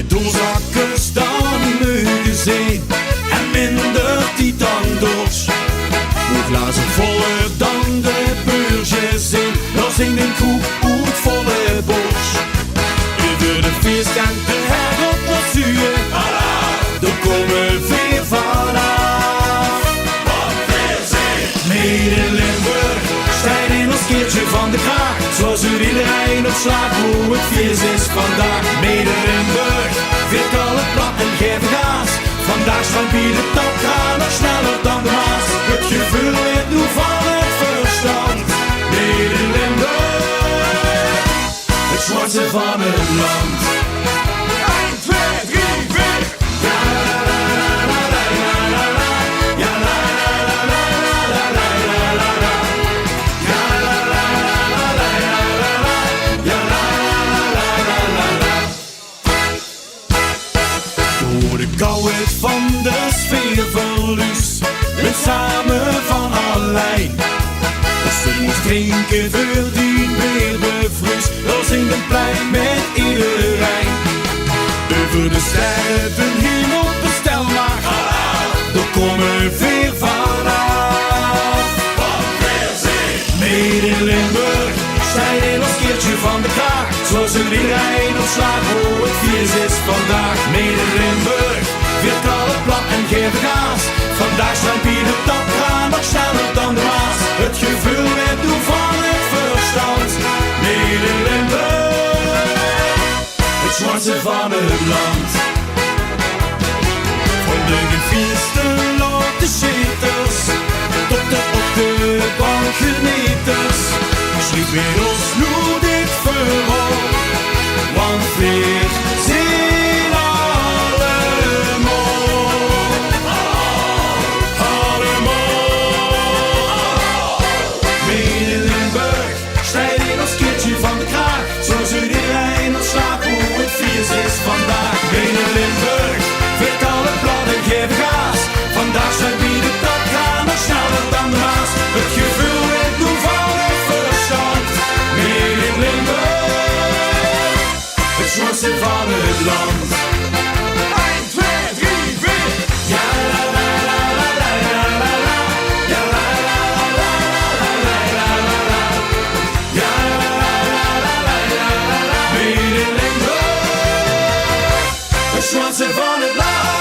meer doorzakkers dan mogen zijn en minder die dan doos. Hoe glazen voller dan de beursjes zijn, dan zingt een kroeg uit volle bos. Over de feestkant de herop wat zuur, daar komen veel vanaf. Wat veel zijn. Mede Limburg, stijgt in ons keertje van de kraag. Zoals er iedereen op slaat hoe het feest is vandaag. Mede Limburg, veert alle plat en geef gas. Vandaag staat bij de top, ga nog sneller dan de Maas. Het gevoel weet nu van het verstand. Mede Limburg, het zwartste van het land. 1, 2, 3, 4. Ja la la la la la la la. Ja la la la la la la la la la. Ja la la la la la la la. Ja la la la la la la. Door de kouheid van de sfeerverlies, met samen van allerlei. Als ze moest drinken voor die weer bevries, dan zingt een plein met iedereen. Over de sterren hemel bestel maar, daar komen weer vanaf. Wat veel zijn. Mede Limburg, stijgt in ons keertje van de kraag. Zoals er iedereen op slaat hoe het feest is vandaag. Mede Limburg, veert alle plat en geef gas. Vandaag staan bij de top, gaan nog sneller dan de Maas. Het gevoel met doel van het verstand. Mede Limburg, het zwartste van het land. Van de gefeesten loopt de schieters, tot de op de bank genieters. Schriep weer ons nu dit verhaal, want weer zijn allemaal. Mede Limburg, stijgt in ons keertje van de kraag. Zoals er iedereen op slaap hoe het feest is vandaag. Mede Limburg, veert alle plat en geef gas. Vandaag zijn wie de top, gaan nog sneller dan de Maas. Het gevoel weet nu van het verstand. Mede Limburg, het zwartste van het land. 1, 2, 3, 4. Ja la la la la la la la la. Ja la la la la la la la la la. Ja la la la la la la la la. Mede Limburg, het zwartste van het land.